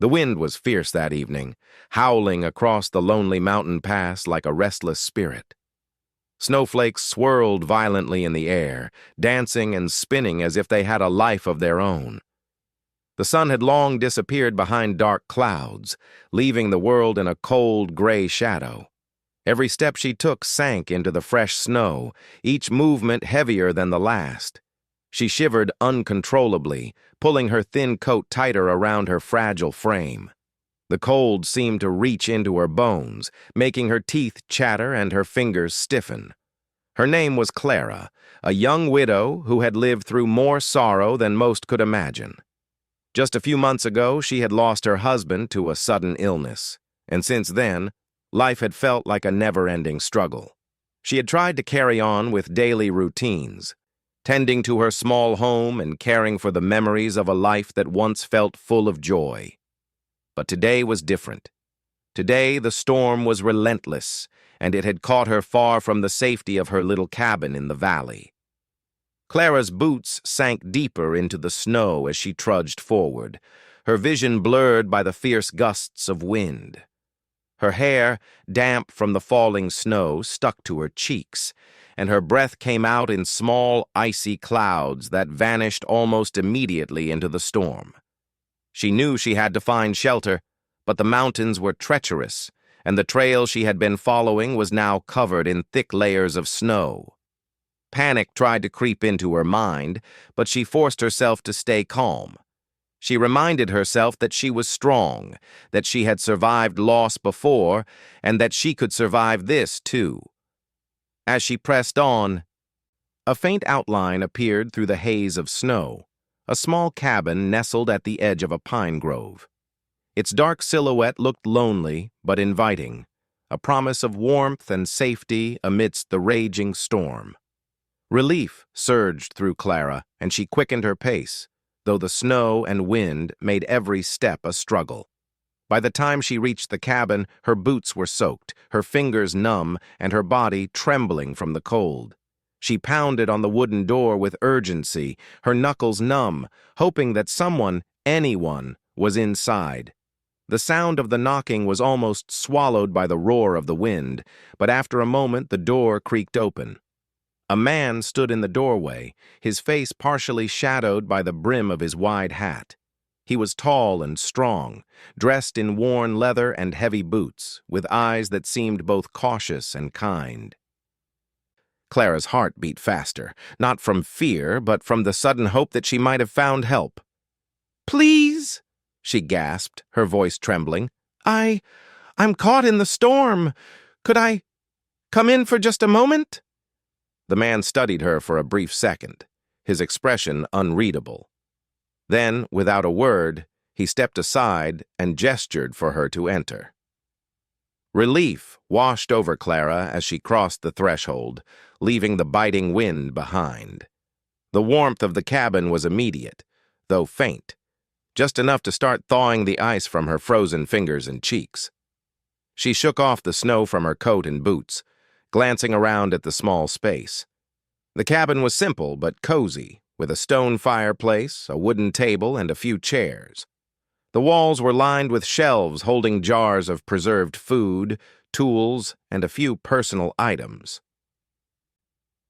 The wind was fierce that evening, howling across the lonely mountain pass like a restless spirit. Snowflakes swirled violently in the air, dancing and spinning as if they had a life of their own. The sun had long disappeared behind dark clouds, leaving the world in a cold, gray shadow. Every step she took sank into the fresh snow, each movement heavier than the last. She shivered uncontrollably, pulling her thin coat tighter around her fragile frame. The cold seemed to reach into her bones, making her teeth chatter and her fingers stiffen. Her name was Clara, a young widow who had lived through more sorrow than most could imagine. Just a few months ago, she had lost her husband to a sudden illness, and since then, life had felt like a never-ending struggle. She had tried to carry on with daily routines, tending to her small home and caring for the memories of a life that once felt full of joy. But today was different. Today the storm was relentless, and it had caught her far from the safety of her little cabin in the valley. Clara's boots sank deeper into the snow as she trudged forward, her vision blurred by the fierce gusts of wind. Her hair, damp from the falling snow, stuck to her cheeks, and her breath came out in small, icy clouds that vanished almost immediately into the storm. She knew she had to find shelter, but the mountains were treacherous, and the trail she had been following was now covered in thick layers of snow. Panic tried to creep into her mind, but she forced herself to stay calm. She reminded herself that she was strong, that she had survived loss before, and that she could survive this too. As she pressed on, a faint outline appeared through the haze of snow, a small cabin nestled at the edge of a pine grove. Its dark silhouette looked lonely but inviting, a promise of warmth and safety amidst the raging storm. Relief surged through Clara, and she quickened her pace, though the snow and wind made every step a struggle. By the time she reached the cabin, her boots were soaked, her fingers numb, and her body trembling from the cold. She pounded on the wooden door with urgency, her knuckles numb, hoping that someone, anyone, was inside. The sound of the knocking was almost swallowed by the roar of the wind, but after a moment the door creaked open. A man stood in the doorway, his face partially shadowed by the brim of his wide hat. He was tall and strong, dressed in worn leather and heavy boots, with eyes that seemed both cautious and kind. Clara's heart beat faster, not from fear, but from the sudden hope that she might have found help. "Please," she gasped, her voice trembling. I'm caught in the storm. Could I come in for just a moment?" The man studied her for a brief second, his expression unreadable. Then, without a word, he stepped aside and gestured for her to enter. Relief washed over Clara as she crossed the threshold, leaving the biting wind behind. The warmth of the cabin was immediate, though faint, just enough to start thawing the ice from her frozen fingers and cheeks. She shook off the snow from her coat and boots, glancing around at the small space. The cabin was simple but cozy, with a stone fireplace, a wooden table, and a few chairs. The walls were lined with shelves holding jars of preserved food, tools, and a few personal items.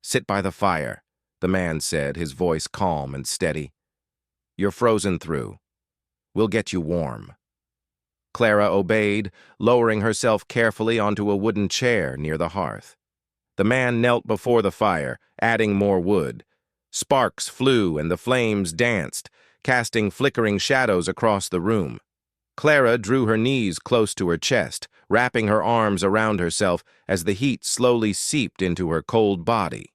"Sit by the fire," the man said, his voice calm and steady. "You're frozen through. We'll get you warm." Clara obeyed, lowering herself carefully onto a wooden chair near the hearth. The man knelt before the fire, adding more wood. Sparks flew and the flames danced, casting flickering shadows across the room. Clara drew her knees close to her chest, wrapping her arms around herself as the heat slowly seeped into her cold body.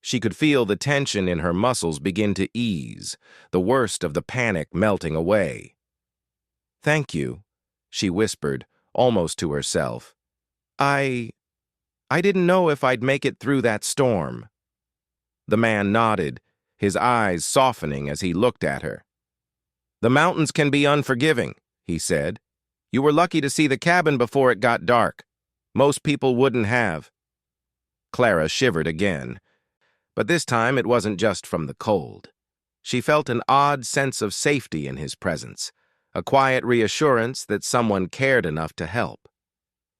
She could feel the tension in her muscles begin to ease, the worst of the panic melting away. "Thank you," she whispered, almost to herself. I didn't know if I'd make it through that storm." The man nodded, his eyes softening as he looked at her. "The mountains can be unforgiving," he said. "You were lucky to see the cabin before it got dark. Most people wouldn't have." Clara shivered again, but this time it wasn't just from the cold. She felt an odd sense of safety in his presence, a quiet reassurance that someone cared enough to help.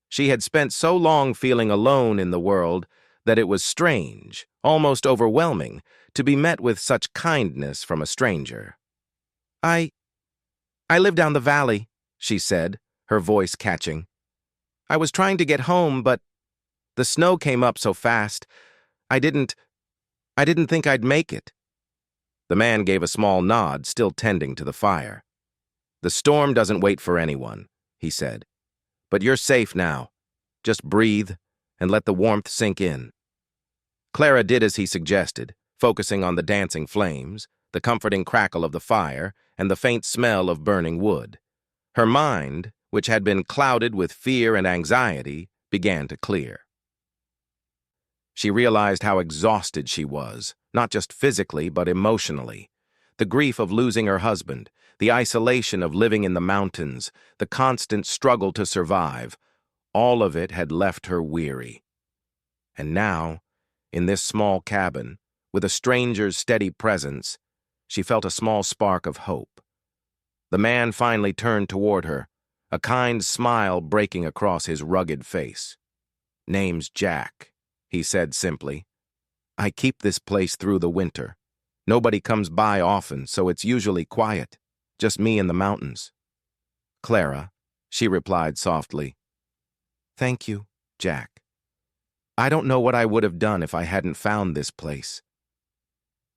She had spent so long feeling alone in the world that it was strange, almost overwhelming, to be met with such kindness from a stranger. I live down the valley," she said, her voice catching. "I was trying to get home, but the snow came up so fast. I didn't think I'd make it." The man gave a small nod, still tending to the fire. "The storm doesn't wait for anyone," he said. "But you're safe now. Just breathe and let the warmth sink in." Clara did as he suggested, focusing on the dancing flames, the comforting crackle of the fire, and the faint smell of burning wood. Her mind, which had been clouded with fear and anxiety, began to clear. She realized how exhausted she was, not just physically but emotionally. The grief of losing her husband, the isolation of living in the mountains, the constant struggle to survive, all of it had left her weary. And now, in this small cabin, with a stranger's steady presence, she felt a small spark of hope. The man finally turned toward her, a kind smile breaking across his rugged face. "Name's Jack," he said simply. "I keep this place through the winter. Nobody comes by often, so it's usually quiet, just me and the mountains." "Clara," she replied softly. "Thank you, Jack. I don't know what I would have done if I hadn't found this place."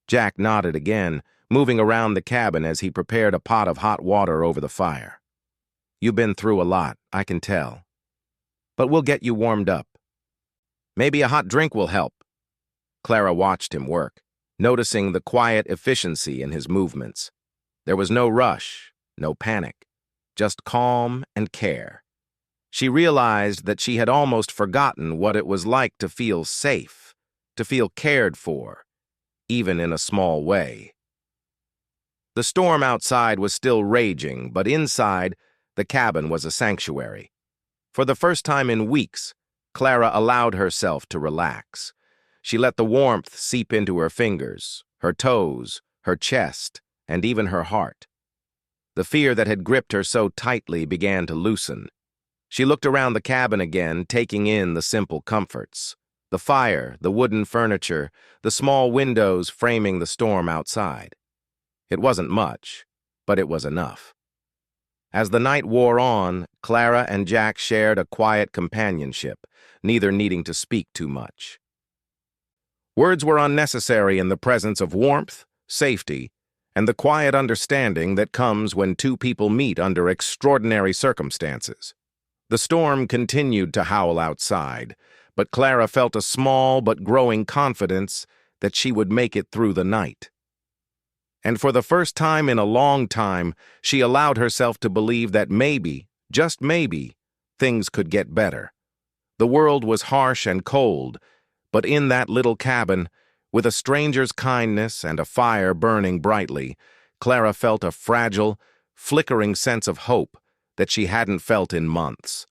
Jack nodded again, moving around the cabin as he prepared a pot of hot water over the fire. "You've been through a lot, I can tell. But we'll get you warmed up. Maybe a hot drink will help." Clara watched him work, noticing the quiet efficiency in his movements. There was no rush, no panic, just calm and care. She realized that she had almost forgotten what it was like to feel safe, to feel cared for, even in a small way. The storm outside was still raging, but inside, the cabin was a sanctuary. For the first time in weeks, Clara allowed herself to relax. She let the warmth seep into her fingers, her toes, her chest, and even her heart. The fear that had gripped her so tightly began to loosen. She looked around the cabin again, taking in the simple comforts. The fire, the wooden furniture, the small windows framing the storm outside. It wasn't much, but it was enough. As the night wore on, Clara and Jack shared a quiet companionship, neither needing to speak too much. Words were unnecessary in the presence of warmth, safety, and the quiet understanding that comes when two people meet under extraordinary circumstances. The storm continued to howl outside, but Clara felt a small but growing confidence that she would make it through the night. And for the first time in a long time, she allowed herself to believe that maybe, just maybe, things could get better. The world was harsh and cold, but in that little cabin, with a stranger's kindness and a fire burning brightly, Clara felt a fragile, flickering sense of hope that she hadn't felt in months.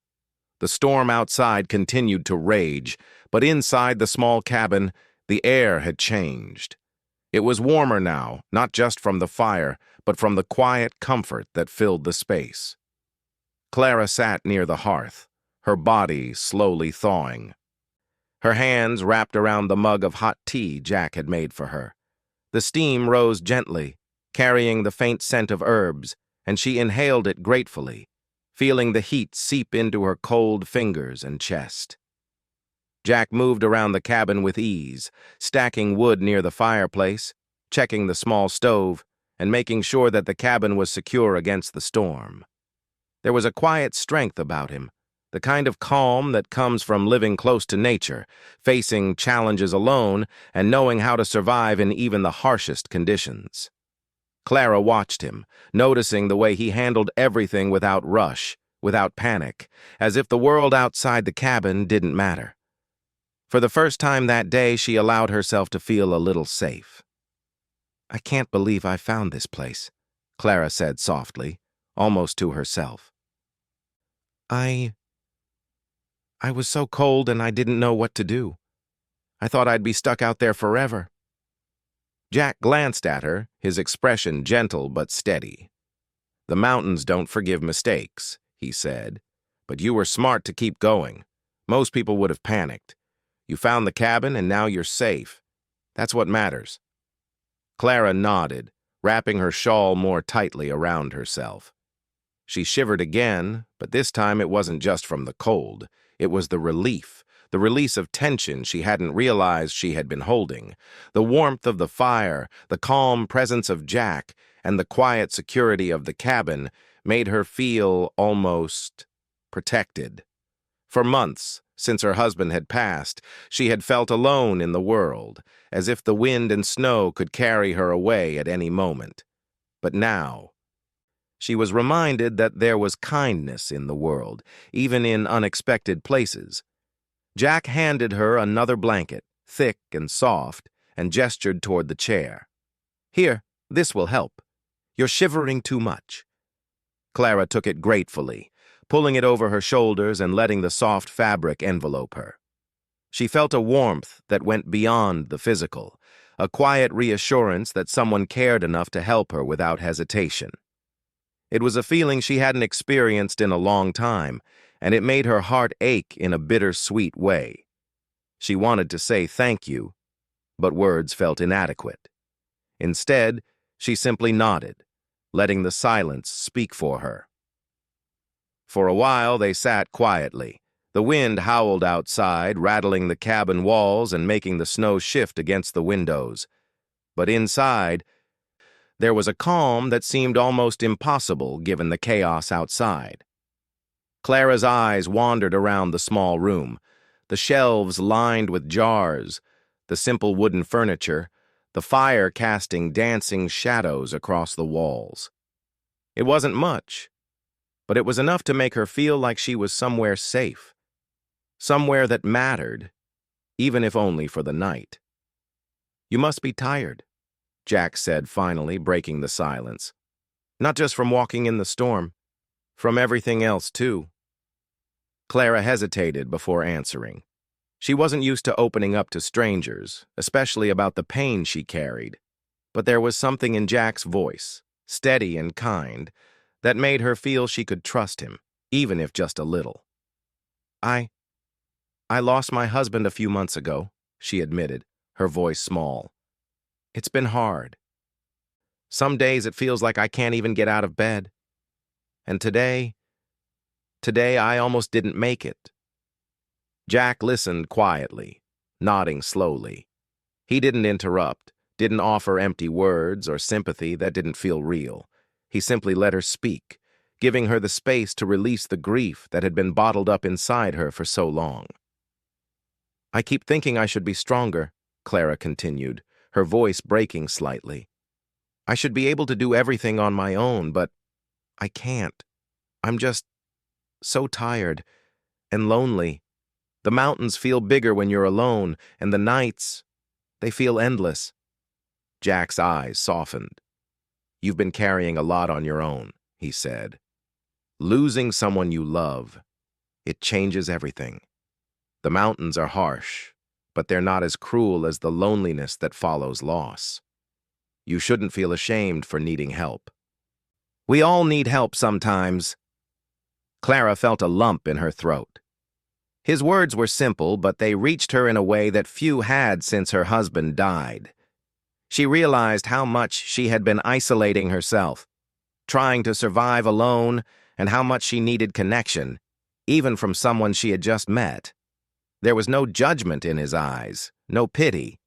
The storm outside continued to rage, but inside the small cabin, the air had changed. It was warmer now, not just from the fire, but from the quiet comfort that filled the space. Clara sat near the hearth, her body slowly thawing. Her hands wrapped around the mug of hot tea Jack had made for her. The steam rose gently, carrying the faint scent of herbs, and she inhaled it gratefully, feeling the heat seep into her cold fingers and chest. Jack moved around the cabin with ease, stacking wood near the fireplace, checking the small stove, and making sure that the cabin was secure against the storm. There was a quiet strength about him, the kind of calm that comes from living close to nature, facing challenges alone, and knowing how to survive in even the harshest conditions. Clara watched him, noticing the way he handled everything without rush, without panic, as if the world outside the cabin didn't matter. For the first time that day, she allowed herself to feel a little safe. "I can't believe I found this place," Clara said softly, almost to herself. I was so cold and I didn't know what to do. I thought I'd be stuck out there forever." Jack glanced at her, his expression gentle but steady. "The mountains don't forgive mistakes," he said. "But you were smart to keep going. Most people would have panicked. You found the cabin and now you're safe. That's what matters." Clara nodded, wrapping her shawl more tightly around herself. She shivered again, but this time it wasn't just from the cold. It was the relief, the release of tension she hadn't realized she had been holding. The warmth of the fire, the calm presence of Jack, and the quiet security of the cabin made her feel almost protected. For months, since her husband had passed, she had felt alone in the world, as if the wind and snow could carry her away at any moment. But now, she was reminded that there was kindness in the world, even in unexpected places. Jack handed her another blanket, thick and soft, and gestured toward the chair. "Here, this will help. You're shivering too much." Clara took it gratefully, pulling it over her shoulders and letting the soft fabric envelope her. She felt a warmth that went beyond the physical, a quiet reassurance that someone cared enough to help her without hesitation. It was a feeling she hadn't experienced in a long time, and it made her heart ache in a bittersweet way. She wanted to say thank you, but words felt inadequate. Instead, she simply nodded, letting the silence speak for her. For a while, they sat quietly. The wind howled outside, rattling the cabin walls and making the snow shift against the windows. But inside, there was a calm that seemed almost impossible given the chaos outside. Clara's eyes wandered around the small room, the shelves lined with jars, the simple wooden furniture, the fire casting dancing shadows across the walls. It wasn't much, but it was enough to make her feel like she was somewhere safe, somewhere that mattered, even if only for the night. "You must be tired," Jack said finally, breaking the silence. "Not just from walking in the storm, from everything else too." Clara hesitated before answering. She wasn't used to opening up to strangers, especially about the pain she carried. But there was something in Jack's voice, steady and kind, that made her feel she could trust him, even if just a little. I lost my husband a few months ago," she admitted, her voice small. "It's been hard. Some days it feels like I can't even get out of bed. And today I almost didn't make it." Jack listened quietly, nodding slowly. He didn't interrupt, didn't offer empty words or sympathy that didn't feel real. He simply let her speak, giving her the space to release the grief that had been bottled up inside her for so long. "I keep thinking I should be stronger," Clara continued, her voice breaking slightly. "I should be able to do everything on my own, but I can't. I'm just so tired and lonely. The mountains feel bigger when you're alone, and the nights, they feel endless." Jack's eyes softened. "You've been carrying a lot on your own," he said. "Losing someone you love, it changes everything. The mountains are harsh, but they're not as cruel as the loneliness that follows loss. You shouldn't feel ashamed for needing help. We all need help sometimes." Clara felt a lump in her throat. His words were simple, but they reached her in a way that few had since her husband died. She realized how much she had been isolating herself, trying to survive alone, and how much she needed connection, even from someone she had just met. There was no judgment in his eyes, no pity,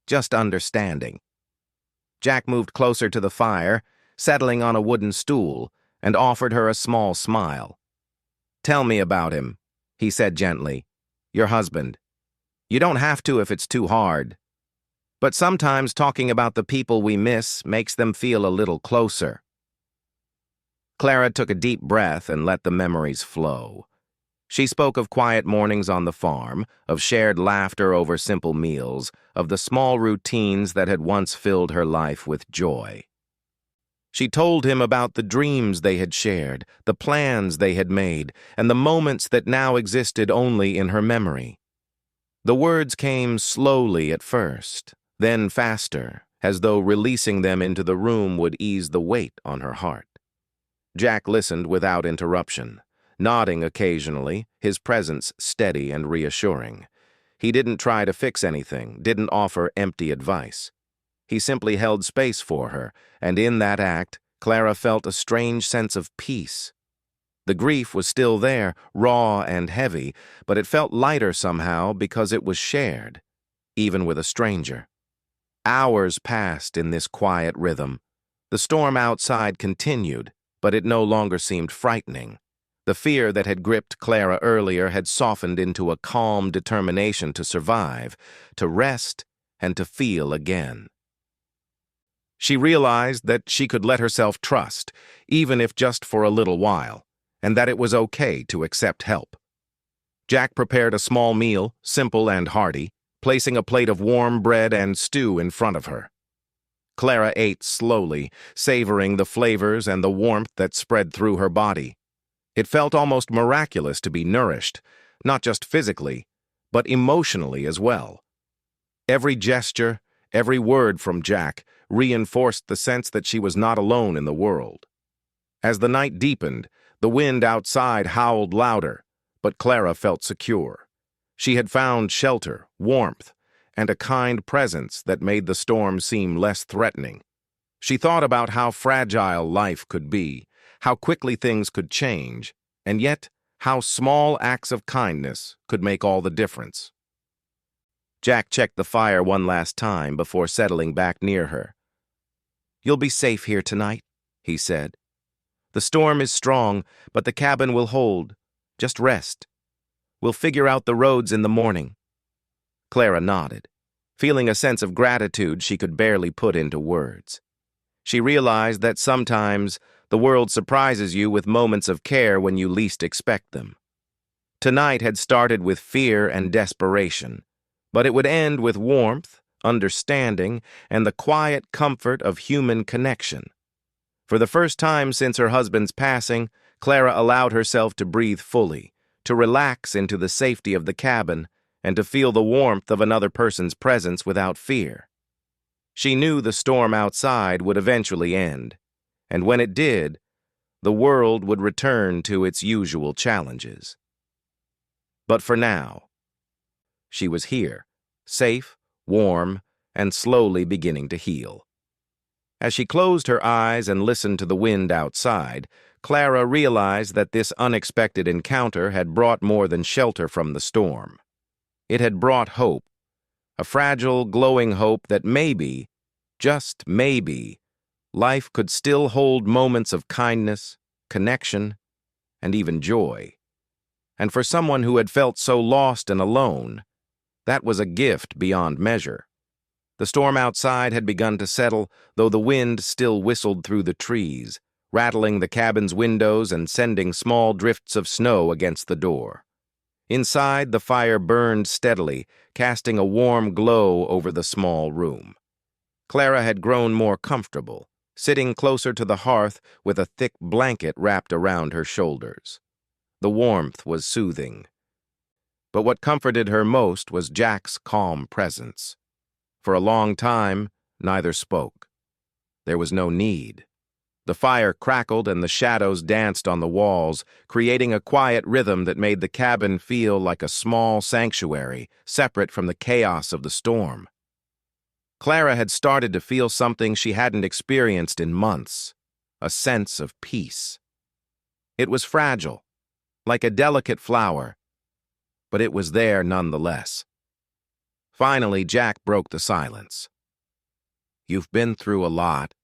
just understanding. Jack moved closer to the fire, settling on a wooden stool, and offered her a small smile. "Tell me about him," he said gently. "Your husband. You don't have to if it's too hard. But sometimes talking about the people we miss makes them feel a little closer." Clara took a deep breath and let the memories flow. She spoke of quiet mornings on the farm, of shared laughter over simple meals, of the small routines that had once filled her life with joy. She told him about the dreams they had shared, the plans they had made, and the moments that now existed only in her memory. The words came slowly at first, then faster, as though releasing them into the room would ease the weight on her heart. Jack listened without interruption, nodding occasionally, his presence steady and reassuring. He didn't try to fix anything, didn't offer empty advice. He simply held space for her, and in that act, Clara felt a strange sense of peace. The grief was still there, raw and heavy, but it felt lighter somehow because it was shared, even with a stranger. Hours passed in this quiet rhythm. The storm outside continued, but it no longer seemed frightening. The fear that had gripped Clara earlier had softened into a calm determination to survive, to rest, and to feel again. She realized that she could let herself trust, even if just for a little while, and that it was okay to accept help. Jack prepared a small meal, simple and hearty, placing a plate of warm bread and stew in front of her. Clara ate slowly, savoring the flavors and the warmth that spread through her body. It felt almost miraculous to be nourished, not just physically, but emotionally as well. Every gesture, every word from Jack reinforced the sense that she was not alone in the world. As the night deepened, the wind outside howled louder, but Clara felt secure. She had found shelter, warmth, and a kind presence that made the storm seem less threatening. She thought about how fragile life could be, how quickly things could change, and yet how small acts of kindness could make all the difference. Jack checked the fire one last time before settling back near her. "You'll be safe here tonight," he said. "The storm is strong, but the cabin will hold. Just rest. We'll figure out the roads in the morning." Clara nodded, feeling a sense of gratitude she could barely put into words. She realized that sometimes the world surprises you with moments of care when you least expect them. Tonight had started with fear and desperation, but it would end with warmth, understanding, and the quiet comfort of human connection. For the first time since her husband's passing, Clara allowed herself to breathe fully, to relax into the safety of the cabin, and to feel the warmth of another person's presence without fear. She knew the storm outside would eventually end, and when it did, the world would return to its usual challenges. But for now, she was here, safe, warm, and slowly beginning to heal. As she closed her eyes and listened to the wind outside, Clara realized that this unexpected encounter had brought more than shelter from the storm. It had brought hope, a fragile, glowing hope that maybe, just maybe, life could still hold moments of kindness, connection, and even joy. And for someone who had felt so lost and alone, that was a gift beyond measure. The storm outside had begun to settle, though the wind still whistled through the trees, rattling the cabin's windows and sending small drifts of snow against the door. Inside, the fire burned steadily, casting a warm glow over the small room. Clara had grown more comfortable, sitting closer to the hearth with a thick blanket wrapped around her shoulders. The warmth was soothing. But what comforted her most was Jack's calm presence. For a long time, neither spoke. There was no need. The fire crackled and the shadows danced on the walls, creating a quiet rhythm that made the cabin feel like a small sanctuary, separate from the chaos of the storm. Clara had started to feel something she hadn't experienced in months, a sense of peace. It was fragile, like a delicate flower, but it was there nonetheless. Finally, Jack broke the silence. "You've been through a lot,"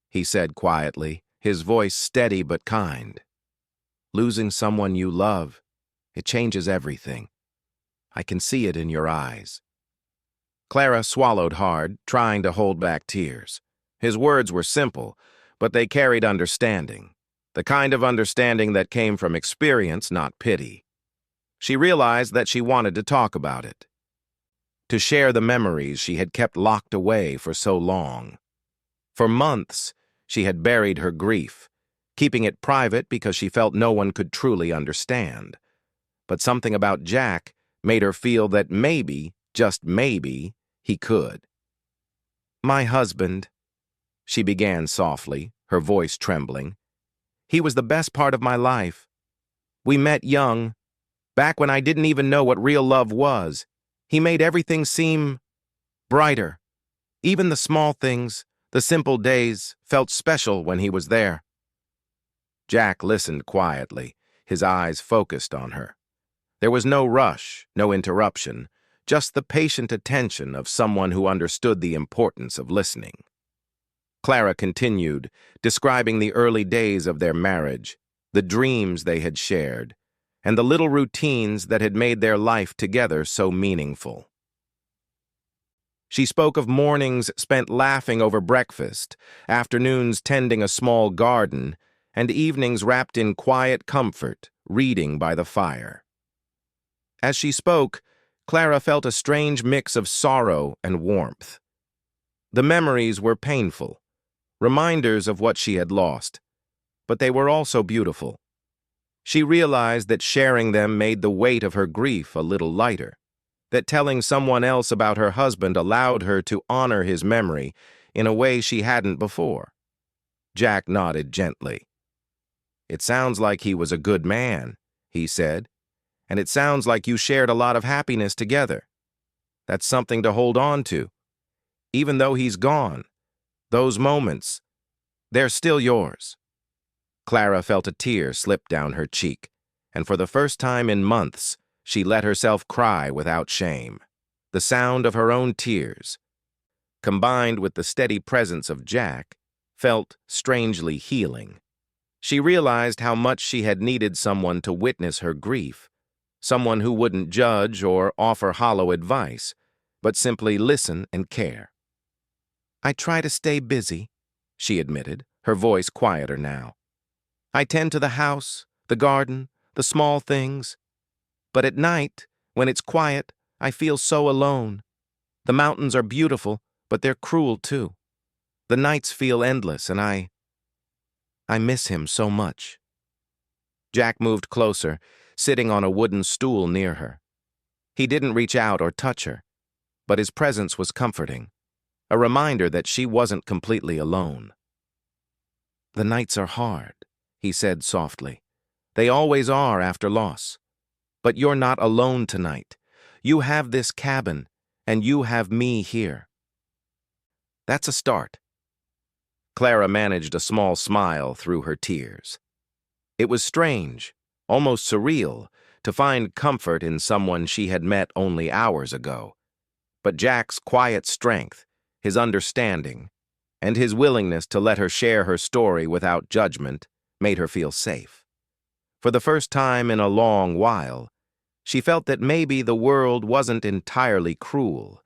he said quietly, his voice steady but kind. "Losing someone you love, it changes everything. I can see it in your eyes." Clara swallowed hard, trying to hold back tears. His words were simple, but they carried understanding, the kind of understanding that came from experience, not pity. She realized that she wanted to talk about it, to share the memories she had kept locked away for so long. For months, she had buried her grief, keeping it private because she felt no one could truly understand. But something about Jack made her feel that maybe, just maybe, he could. "My husband," she began softly, her voice trembling. He was the best part of my life. We met young, back when I didn't even know what real love was. He made everything seem brighter. Even the small things, the simple days, felt special when he was there. Jack listened quietly, his eyes focused on her. There was no rush, no interruption, just the patient attention of someone who understood the importance of listening. Clara continued, describing the early days of their marriage, the dreams they had shared, and the little routines that had made their life together so meaningful. She spoke of mornings spent laughing over breakfast, afternoons tending a small garden, and evenings wrapped in quiet comfort, reading by the fire. As she spoke, Clara felt a strange mix of sorrow and warmth. The memories were painful, reminders of what she had lost, but they were also beautiful. She realized that sharing them made the weight of her grief a little lighter, that telling someone else about her husband allowed her to honor his memory in a way she hadn't before. Jack nodded gently. "It sounds like he was a good man," he said, "and it sounds like you shared a lot of happiness together. That's something to hold on to. Even though he's gone, those moments, they're still yours." Clara felt a tear slip down her cheek, and for the first time in months, she let herself cry without shame. The sound of her own tears, combined with the steady presence of Jack, felt strangely healing. She realized how much she had needed someone to witness her grief, someone who wouldn't judge or offer hollow advice, but simply listen and care. "I try to stay busy," she admitted, her voice quieter now. "I tend to the house, the garden, the small things. But at night, when it's quiet, I feel so alone. The mountains are beautiful, but they're cruel too. The nights feel endless, and I miss him so much." Jack moved closer, sitting on a wooden stool near her. He didn't reach out or touch her, but his presence was comforting, a reminder that she wasn't completely alone. "The nights are hard," he said softly. "They always are after loss. But you're not alone tonight. You have this cabin, and you have me here." "That's a start." Clara managed a small smile through her tears. It was strange, almost surreal, to find comfort in someone she had met only hours ago. But Jack's quiet strength, his understanding, and his willingness to let her share her story without judgment made her feel safe. For the first time in a long while, she felt that maybe the world wasn't entirely cruel,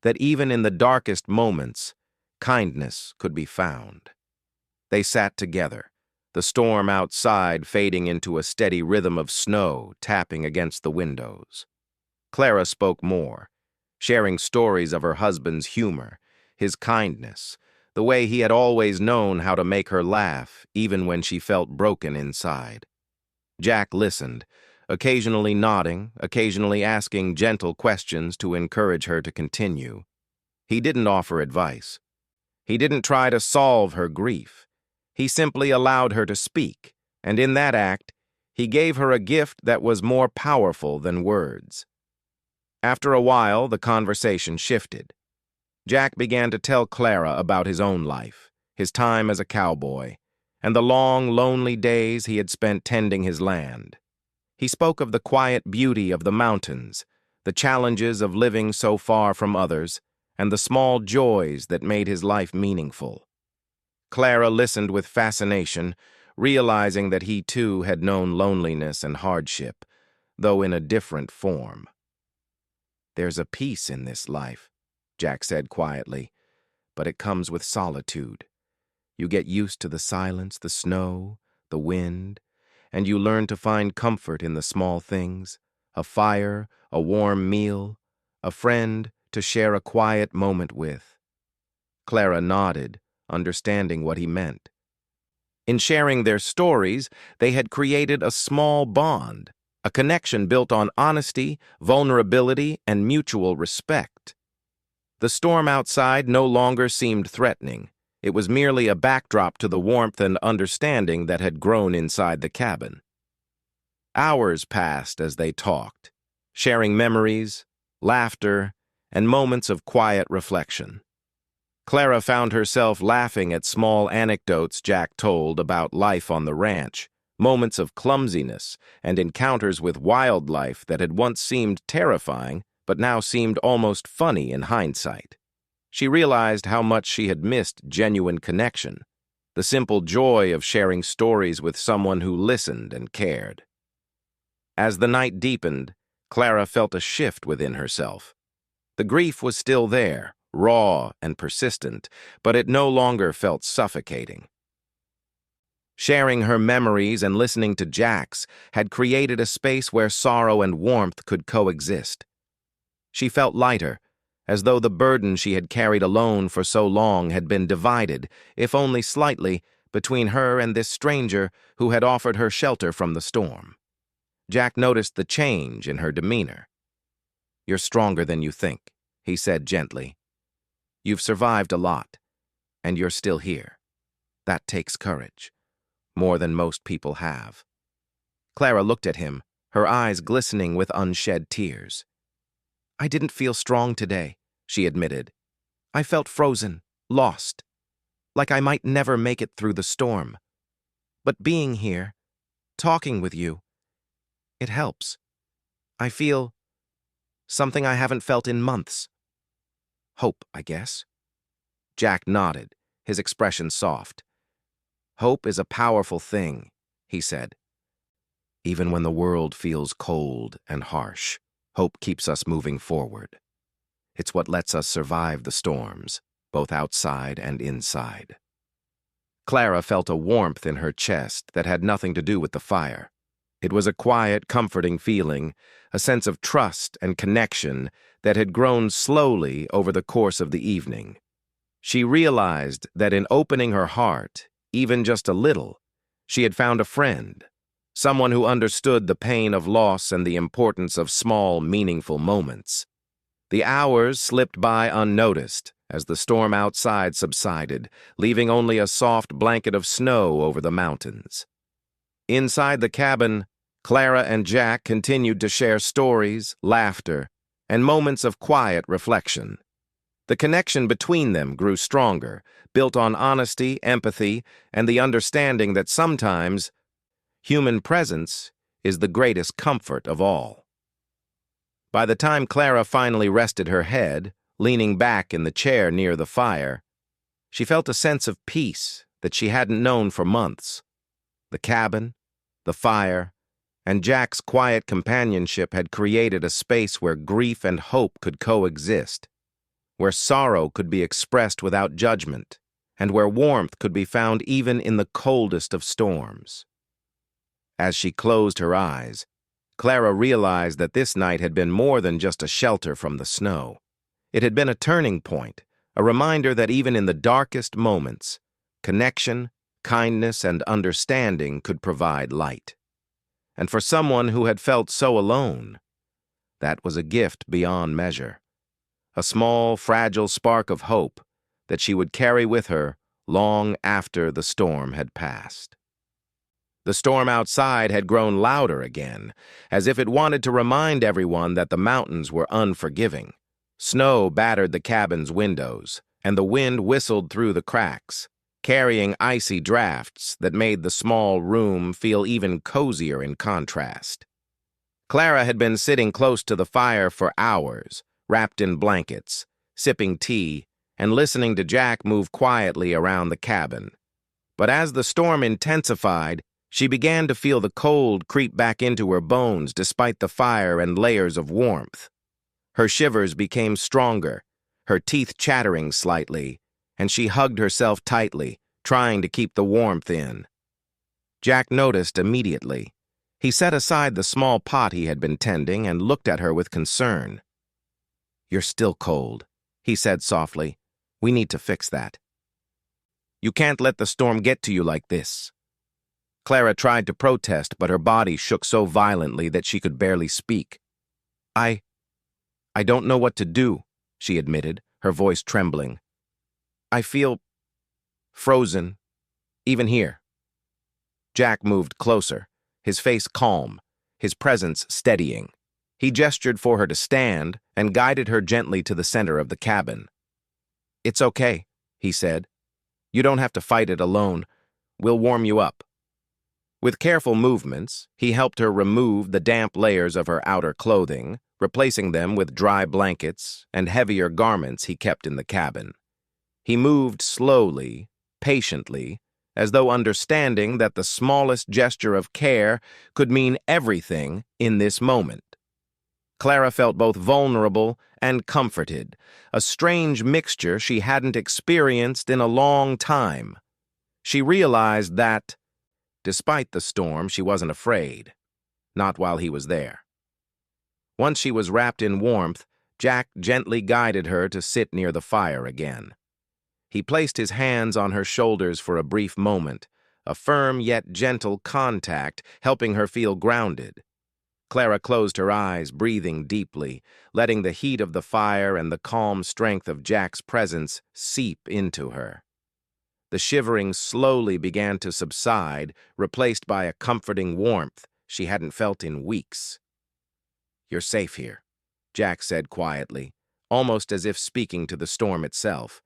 that even in the darkest moments, kindness could be found. They sat together, the storm outside fading into a steady rhythm of snow tapping against the windows. Clara spoke more, sharing stories of her husband's humor, his kindness, the way he had always known how to make her laugh even when she felt broken inside. Jack listened, occasionally nodding, occasionally asking gentle questions to encourage her to continue. He didn't offer advice. He didn't try to solve her grief. He simply allowed her to speak, and in that act, he gave her a gift that was more powerful than words. After a while, the conversation shifted. Jack began to tell Clara about his own life, his time as a cowboy, and the long, lonely days he had spent tending his land. He spoke of the quiet beauty of the mountains, the challenges of living so far from others, and the small joys that made his life meaningful. Clara listened with fascination, realizing that he too had known loneliness and hardship, though in a different form. "There's a peace in this life," Jack said quietly, "but it comes with solitude. You get used to the silence, the snow, the wind, and you learn to find comfort in the small things, a fire, a warm meal, a friend to share a quiet moment with." Clara nodded, understanding what he meant. In sharing their stories, they had created a small bond, a connection built on honesty, vulnerability, and mutual respect. The storm outside no longer seemed threatening. It was merely a backdrop to the warmth and understanding that had grown inside the cabin. Hours passed as they talked, sharing memories, laughter, and moments of quiet reflection. Clara found herself laughing at small anecdotes Jack told about life on the ranch, moments of clumsiness and encounters with wildlife that had once seemed terrifying but now seemed almost funny in hindsight. She realized how much she had missed genuine connection, the simple joy of sharing stories with someone who listened and cared. As the night deepened, Clara felt a shift within herself. The grief was still there, raw and persistent, but it no longer felt suffocating. Sharing her memories and listening to Jack's had created a space where sorrow and warmth could coexist. She felt lighter, as though the burden she had carried alone for so long had been divided, if only slightly, between her and this stranger who had offered her shelter from the storm. Jack noticed the change in her demeanor. "You're stronger than you think," he said gently. "You've survived a lot, and you're still here. That takes courage, more than most people have." Clara looked at him, her eyes glistening with unshed tears. "I didn't feel strong today," she admitted. "I felt frozen, lost, like I might never make it through the storm. But being here, talking with you, it helps. I feel something I haven't felt in months. Hope, I guess." Jack nodded, his expression soft. "Hope is a powerful thing," he said. "Even when the world feels cold and harsh, hope keeps us moving forward. It's what lets us survive the storms, both outside and inside." Clara felt a warmth in her chest that had nothing to do with the fire. It was a quiet, comforting feeling, a sense of trust and connection that had grown slowly over the course of the evening. She realized that in opening her heart, even just a little, she had found a friend, someone who understood the pain of loss and the importance of small, meaningful moments. The hours slipped by unnoticed as the storm outside subsided, leaving only a soft blanket of snow over the mountains. Inside the cabin, Clara and Jack continued to share stories, laughter, and moments of quiet reflection. The connection between them grew stronger, built on honesty, empathy, and the understanding that sometimes human presence is the greatest comfort of all. By the time Clara finally rested her head, leaning back in the chair near the fire, she felt a sense of peace that she hadn't known for months. The cabin, the fire, and Jack's quiet companionship had created a space where grief and hope could coexist, where sorrow could be expressed without judgment, and where warmth could be found even in the coldest of storms. As she closed her eyes, Clara realized that this night had been more than just a shelter from the snow. It had been a turning point, a reminder that even in the darkest moments, connection, kindness, and understanding could provide light. And for someone who had felt so alone, that was a gift beyond measure. A small, fragile spark of hope that she would carry with her long after the storm had passed. The storm outside had grown louder again, as if it wanted to remind everyone that the mountains were unforgiving. Snow battered the cabin's windows, and the wind whistled through the cracks, carrying icy drafts that made the small room feel even cozier in contrast. Clara had been sitting close to the fire for hours, wrapped in blankets, sipping tea, and listening to Jack move quietly around the cabin. But as the storm intensified, she began to feel the cold creep back into her bones despite the fire and layers of warmth. Her shivers became stronger, her teeth chattering slightly, and she hugged herself tightly, trying to keep the warmth in. Jack noticed immediately. He set aside the small pot he had been tending and looked at her with concern. "You're still cold," he said softly. "We need to fix that. You can't let the storm get to you like this." Clara tried to protest, but her body shook so violently that she could barely speak. I don't know what to do," she admitted, her voice trembling. "I feel frozen, even here. Jack moved closer, his face calm, his presence steadying. He gestured for her to stand and guided her gently to the center of the cabin. "It's okay," he said. "You don't have to fight it alone. We'll warm you up." With careful movements, he helped her remove the damp layers of her outer clothing, replacing them with dry blankets and heavier garments he kept in the cabin. He moved slowly, patiently, as though understanding that the smallest gesture of care could mean everything in this moment. Clara felt both vulnerable and comforted, a strange mixture she hadn't experienced in a long time. She realized that, despite the storm, she wasn't afraid, not while he was there. Once she was wrapped in warmth, Jack gently guided her to sit near the fire again. He placed his hands on her shoulders for a brief moment, a firm yet gentle contact, helping her feel grounded. Clara closed her eyes, breathing deeply, letting the heat of the fire and the calm strength of Jack's presence seep into her. The shivering slowly began to subside, replaced by a comforting warmth she hadn't felt in weeks. "You're safe here," Jack said quietly, almost as if speaking to the storm itself.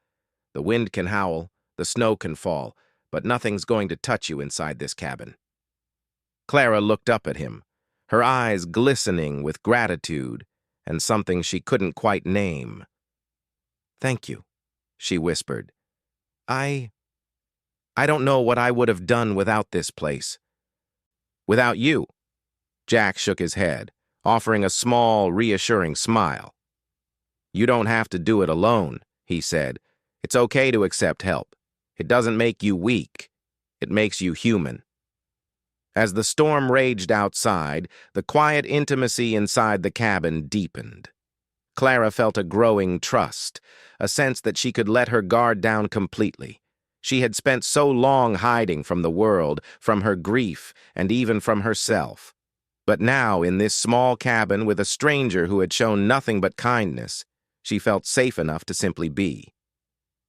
"The wind can howl, the snow can fall, but nothing's going to touch you inside this cabin." Clara looked up at him, her eyes glistening with gratitude and something she couldn't quite name. "Thank you," she whispered. I don't know what I would have done without this place." "Without you?" Jack shook his head, offering a small, reassuring smile. "You don't have to do it alone," he said. "It's okay to accept help. It doesn't make you weak. It makes you human." As the storm raged outside, the quiet intimacy inside the cabin deepened. Clara felt a growing trust, a sense that she could let her guard down completely. She had spent so long hiding from the world, from her grief, and even from herself. But now, in this small cabin with a stranger who had shown nothing but kindness, she felt safe enough to simply be.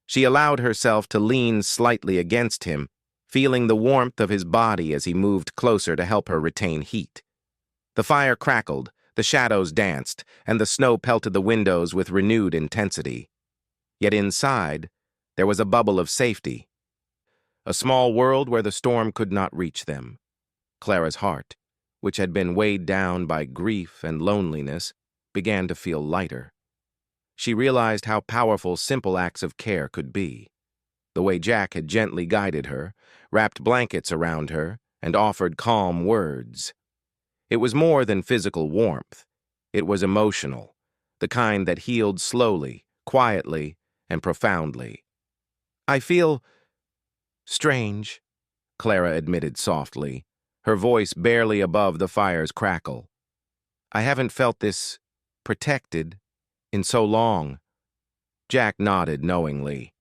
She allowed herself to lean slightly against him, feeling the warmth of his body as he moved closer to help her retain heat. The fire crackled, the shadows danced, and the snow pelted the windows with renewed intensity. Yet inside, there was a bubble of safety. A small world where the storm could not reach them. Clara's heart, which had been weighed down by grief and loneliness, began to feel lighter. She realized how powerful simple acts of care could be. The way Jack had gently guided her, wrapped blankets around her, and offered calm words. It was more than physical warmth. It was emotional, the kind that healed slowly, quietly, and profoundly. "I feel strange," Clara admitted softly, her voice barely above the fire's crackle. "I haven't felt this protected in so long." Jack nodded knowingly.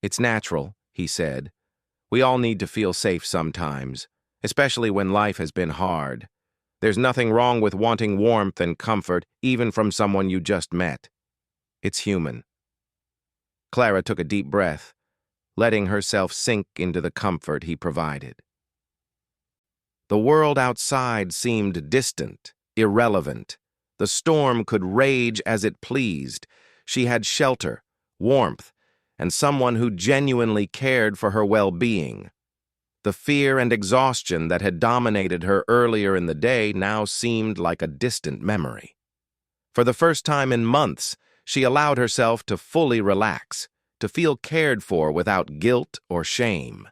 "It's natural," he said. "We all need to feel safe sometimes, especially when life has been hard. There's nothing wrong with wanting warmth and comfort, even from someone you just met. It's human." Clara took a deep breath, letting herself sink into the comfort he provided. The world outside seemed distant, irrelevant. The storm could rage as it pleased. She had shelter, warmth, and someone who genuinely cared for her well-being. The fear and exhaustion that had dominated her earlier in the day now seemed like a distant memory. For the first time in months, she allowed herself to fully relax, to feel cared for without guilt or shame.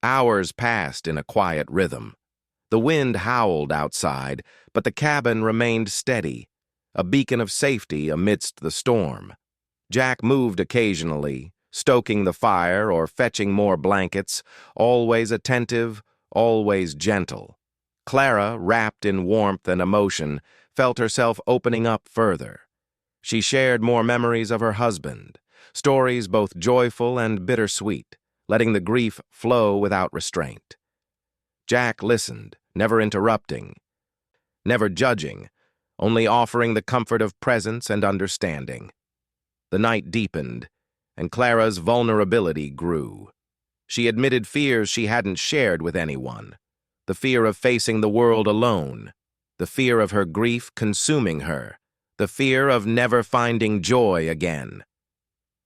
Hours passed in a quiet rhythm. The wind howled outside, but the cabin remained steady, a beacon of safety amidst the storm. Jack moved occasionally, stoking the fire or fetching more blankets, always attentive, always gentle. Clara, wrapped in warmth and emotion, felt herself opening up further. She shared more memories of her husband, stories both joyful and bittersweet, letting the grief flow without restraint. Jack listened, never interrupting, never judging, only offering the comfort of presence and understanding. The night deepened, and Clara's vulnerability grew. She admitted fears she hadn't shared with anyone. The fear of facing the world alone. The fear of her grief consuming her. The fear of never finding joy again.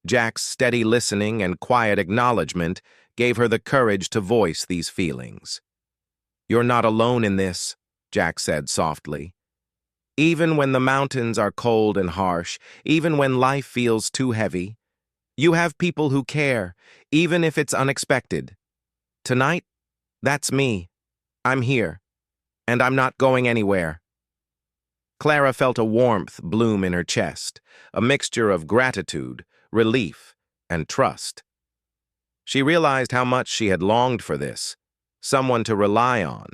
Jack's steady listening and quiet acknowledgement gave her the courage to voice these feelings. "You're not alone in this," Jack said softly. "Even when the mountains are cold and harsh, even when life feels too heavy, you have people who care, even if it's unexpected. Tonight, that's me. I'm here, and I'm not going anywhere." Clara felt a warmth bloom in her chest, a mixture of gratitude, relief, and trust. She realized how much she had longed for this, someone to rely on,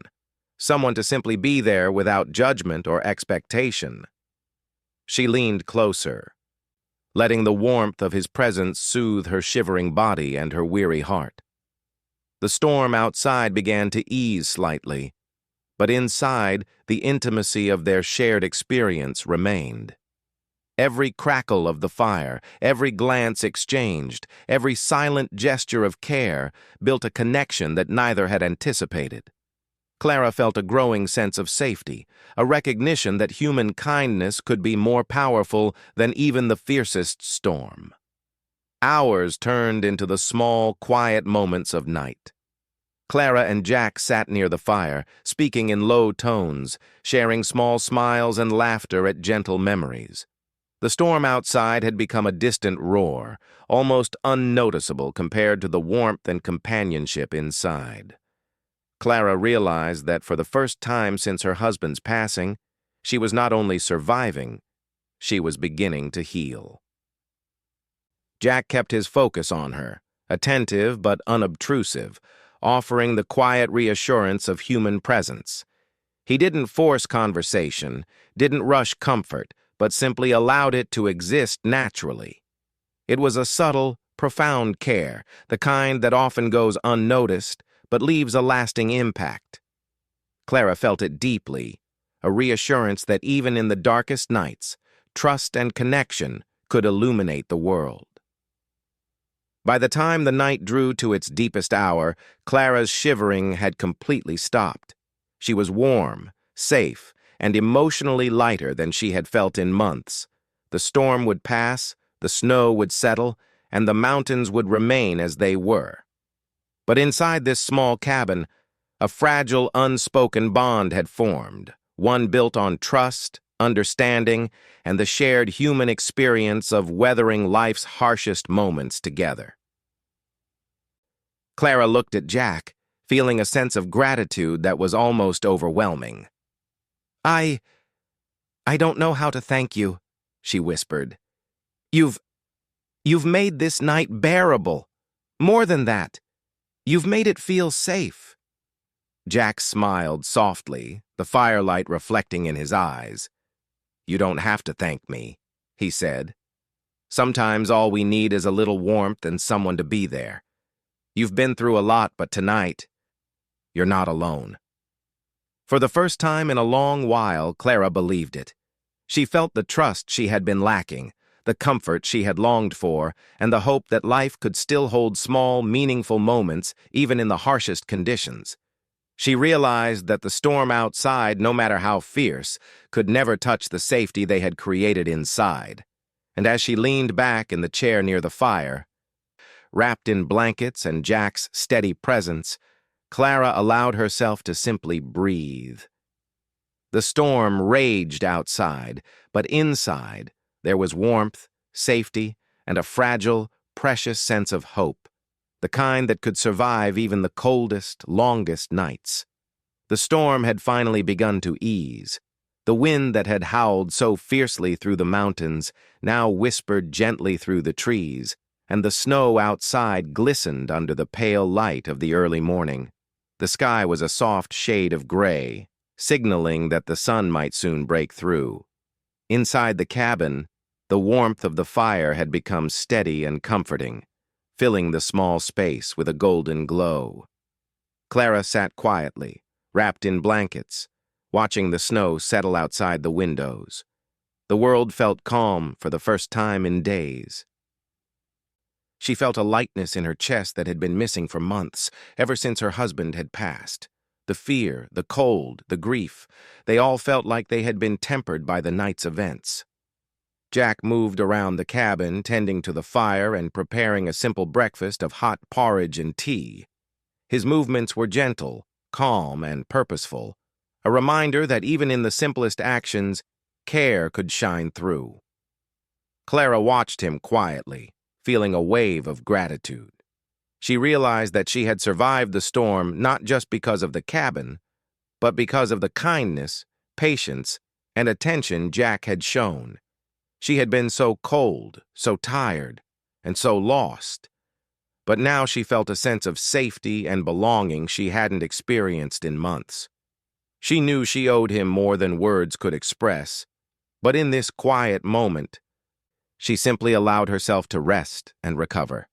someone to simply be there without judgment or expectation. She leaned closer, letting the warmth of his presence soothe her shivering body and her weary heart. The storm outside began to ease slightly, but inside, the intimacy of their shared experience remained. Every crackle of the fire, every glance exchanged, every silent gesture of care built a connection that neither had anticipated. Clara felt a growing sense of safety, a recognition that human kindness could be more powerful than even the fiercest storm. Hours turned into the small, quiet moments of night. Clara and Jack sat near the fire, speaking in low tones, sharing small smiles and laughter at gentle memories. The storm outside had become a distant roar, almost unnoticeable compared to the warmth and companionship inside. Clara realized that for the first time since her husband's passing, she was not only surviving, she was beginning to heal. Jack kept his focus on her, attentive but unobtrusive, offering the quiet reassurance of human presence. He didn't force conversation, didn't rush comfort, but simply allowed it to exist naturally. It was a subtle, profound care, the kind that often goes unnoticed, but leaves a lasting impact. Clara felt it deeply, a reassurance that even in the darkest nights, trust and connection could illuminate the world. By the time the night drew to its deepest hour, Clara's shivering had completely stopped. She was warm, safe, and emotionally lighter than she had felt in months. The storm would pass, the snow would settle, and the mountains would remain as they were. But inside this small cabin, a fragile, unspoken bond had formed, one built on trust, understanding, and the shared human experience of weathering life's harshest moments together. Clara looked at Jack, feeling a sense of gratitude that was almost overwhelming. I don't know how to thank you," she whispered. You've made this night bearable. More than that, you've made it feel safe." Jack smiled softly, the firelight reflecting in his eyes. "You don't have to thank me," he said. "Sometimes all we need is a little warmth and someone to be there. You've been through a lot, but tonight, you're not alone." For the first time in a long while, Clara believed it. She felt the trust she had been lacking, the comfort she had longed for, and the hope that life could still hold small, meaningful moments even in the harshest conditions. She realized that the storm outside, no matter how fierce, could never touch the safety they had created inside. And as she leaned back in the chair near the fire, wrapped in blankets and Jack's steady presence, Clara allowed herself to simply breathe. The storm raged outside, but inside there was warmth, safety, and a fragile, precious sense of hope, the kind that could survive even the coldest, longest nights. The storm had finally begun to ease. The wind that had howled so fiercely through the mountains now whispered gently through the trees, and the snow outside glistened under the pale light of the early morning. The sky was a soft shade of gray, signaling that the sun might soon break through. Inside the cabin, the warmth of the fire had become steady and comforting, filling the small space with a golden glow. Clara sat quietly, wrapped in blankets, watching the snow settle outside the windows. The world felt calm for the first time in days. She felt a lightness in her chest that had been missing for months, ever since her husband had passed. The fear, the cold, the grief, they all felt like they had been tempered by the night's events. Jack moved around the cabin, tending to the fire and preparing a simple breakfast of hot porridge and tea. His movements were gentle, calm, and purposeful, a reminder that even in the simplest actions, care could shine through. Clara watched him quietly, feeling a wave of gratitude. She realized that she had survived the storm not just because of the cabin, but because of the kindness, patience, and attention Jack had shown. She had been so cold, so tired, and so lost. But now she felt a sense of safety and belonging she hadn't experienced in months. She knew she owed him more than words could express, but in this quiet moment, she simply allowed herself to rest and recover.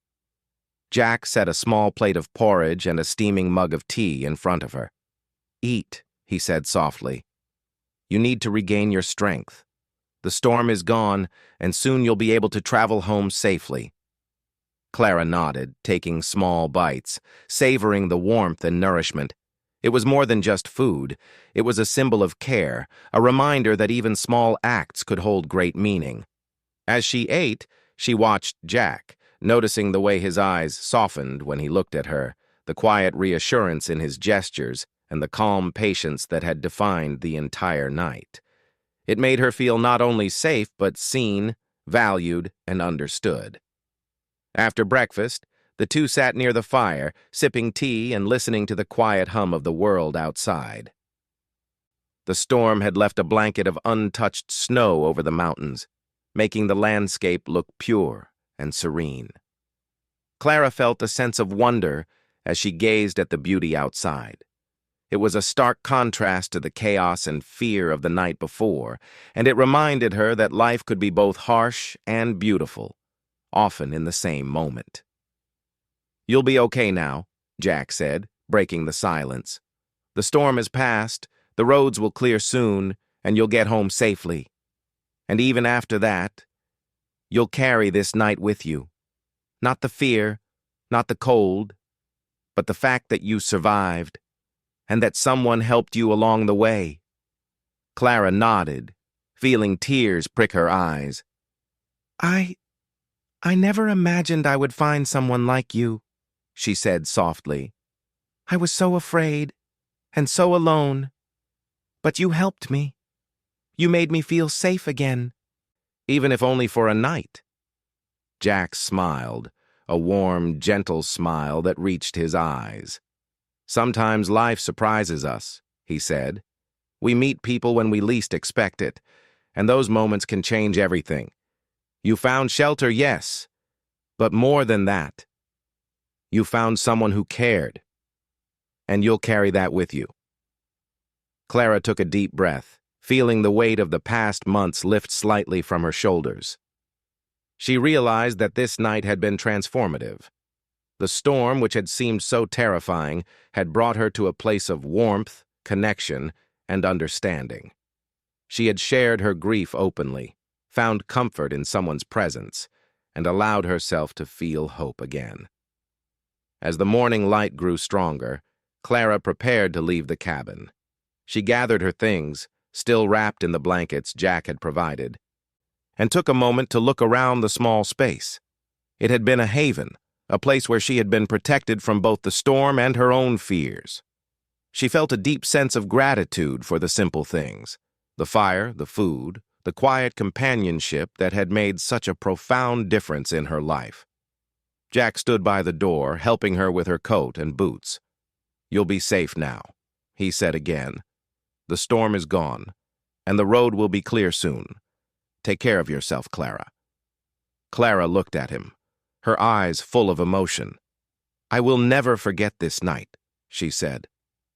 Jack set a small plate of porridge and a steaming mug of tea in front of her. "Eat," he said softly. "You need to regain your strength. The storm is gone, and soon you'll be able to travel home safely." Clara nodded, taking small bites, savoring the warmth and nourishment. It was more than just food. It was a symbol of care, a reminder that even small acts could hold great meaning. As she ate, she watched Jack, noticing the way his eyes softened when he looked at her, the quiet reassurance in his gestures, and the calm patience that had defined the entire night. It made her feel not only safe, but seen, valued, and understood. After breakfast, the two sat near the fire, sipping tea and listening to the quiet hum of the world outside. The storm had left a blanket of untouched snow over the mountains, making the landscape look pure and serene. Clara felt a sense of wonder as she gazed at the beauty outside. It was a stark contrast to the chaos and fear of the night before, and it reminded her that life could be both harsh and beautiful, often in the same moment. "You'll be okay now," Jack said, breaking the silence. "The storm has passed, the roads will clear soon, and you'll get home safely. And even after that, you'll carry this night with you. Not the fear, not the cold, but the fact that you survived, and that someone helped you along the way." Clara nodded, feeling tears prick her eyes. I never imagined I would find someone like you," she said softly. "I was so afraid, and so alone. But you helped me. You made me feel safe again." "Even if only for a night." Jack smiled, a warm, gentle smile that reached his eyes. "Sometimes life surprises us," he said. "We meet people when we least expect it, and those moments can change everything. You found shelter, yes, but more than that. You found someone who cared, and you'll carry that with you." Clara took a deep breath, feeling the weight of the past months lift slightly from her shoulders. She realized that this night had been transformative. The storm, which had seemed so terrifying, had brought her to a place of warmth, connection, and understanding. She had shared her grief openly, found comfort in someone's presence, and allowed herself to feel hope again. As the morning light grew stronger, Clara prepared to leave the cabin. She gathered her things, still wrapped in the blankets Jack had provided, and took a moment to look around the small space. It had been a haven, a place where she had been protected from both the storm and her own fears. She felt a deep sense of gratitude for the simple things, the fire, the food, the quiet companionship that had made such a profound difference in her life. Jack stood by the door, helping her with her coat and boots. "You'll be safe now," he said again. "The storm is gone, and the road will be clear soon. Take care of yourself, Clara." Clara looked at him, her eyes full of emotion. "I will never forget this night," she said.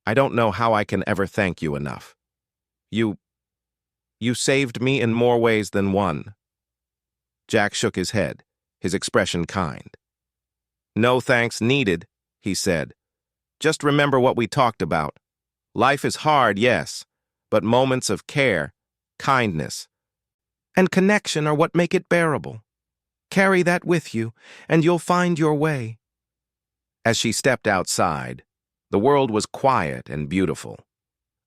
"I don't know how I can ever thank you enough. You saved me in more ways than one." Jack shook his head, his expression kind. "No thanks needed," he said. "Just remember what we talked about. Life is hard, yes, but moments of care, kindness, and connection are what make it bearable. Carry that with you, and you'll find your way." As she stepped outside, the world was quiet and beautiful.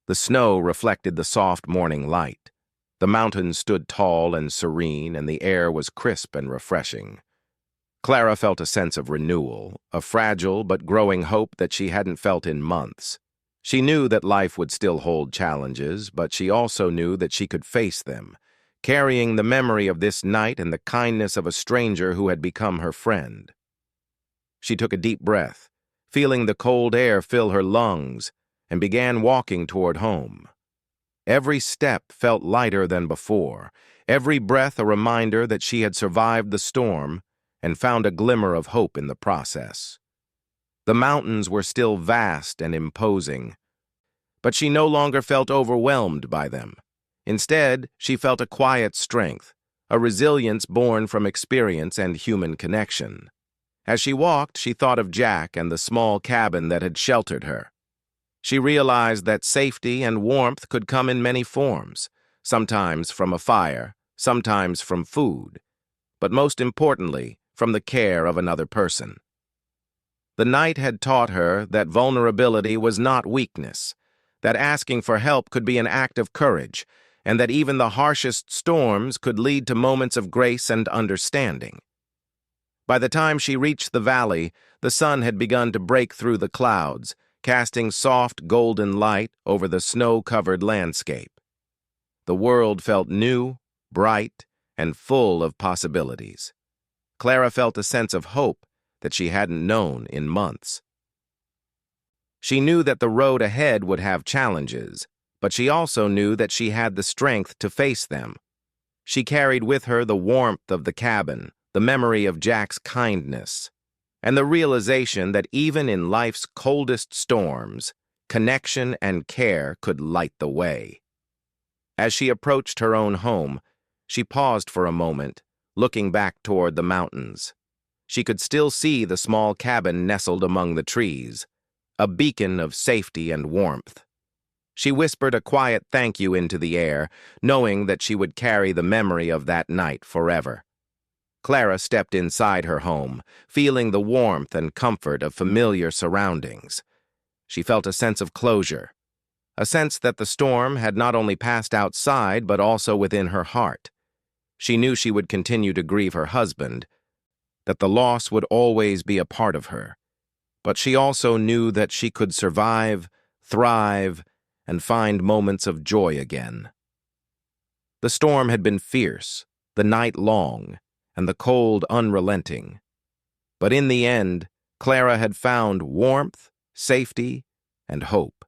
The snow reflected the soft morning light. The mountains stood tall and serene, and the air was crisp and refreshing. Clara felt a sense of renewal, a fragile but growing hope that she hadn't felt in months. She knew that life would still hold challenges, but she also knew that she could face them, carrying the memory of this night and the kindness of a stranger who had become her friend. She took a deep breath, feeling the cold air fill her lungs, and began walking toward home. Every step felt lighter than before, every breath a reminder that she had survived the storm and found a glimmer of hope in the process. The mountains were still vast and imposing, but she no longer felt overwhelmed by them. Instead, she felt a quiet strength, a resilience born from experience and human connection. As she walked, she thought of Jack and the small cabin that had sheltered her. She realized that safety and warmth could come in many forms, sometimes from a fire, sometimes from food, but most importantly, from the care of another person. The night had taught her that vulnerability was not weakness, that asking for help could be an act of courage, and that even the harshest storms could lead to moments of grace and understanding. By the time she reached the valley, the sun had begun to break through the clouds, casting soft golden light over the snow-covered landscape. The world felt new, bright, and full of possibilities. Clara felt a sense of hope that she hadn't known in months. She knew that the road ahead would have challenges, but she also knew that she had the strength to face them. She carried with her the warmth of the cabin, the memory of Jack's kindness, and the realization that even in life's coldest storms, connection and care could light the way. As she approached her own home, she paused for a moment, looking back toward the mountains. She could still see the small cabin nestled among the trees, a beacon of safety and warmth. She whispered a quiet thank you into the air, knowing that she would carry the memory of that night forever. Clara stepped inside her home, feeling the warmth and comfort of familiar surroundings. She felt a sense of closure, a sense that the storm had not only passed outside but also within her heart. She knew she would continue to grieve her husband, that the loss would always be a part of her. But she also knew that she could survive, thrive, and find moments of joy again. The storm had been fierce, the night long, and the cold unrelenting. But in the end, Clara had found warmth, safety, and hope.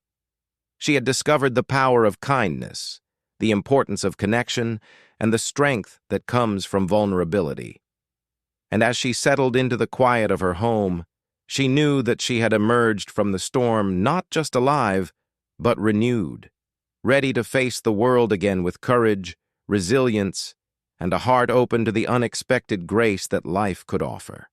She had discovered the power of kindness, the importance of connection, and the strength that comes from vulnerability. And as she settled into the quiet of her home, she knew that she had emerged from the storm not just alive, but renewed, ready to face the world again with courage, resilience, and a heart open to the unexpected grace that life could offer.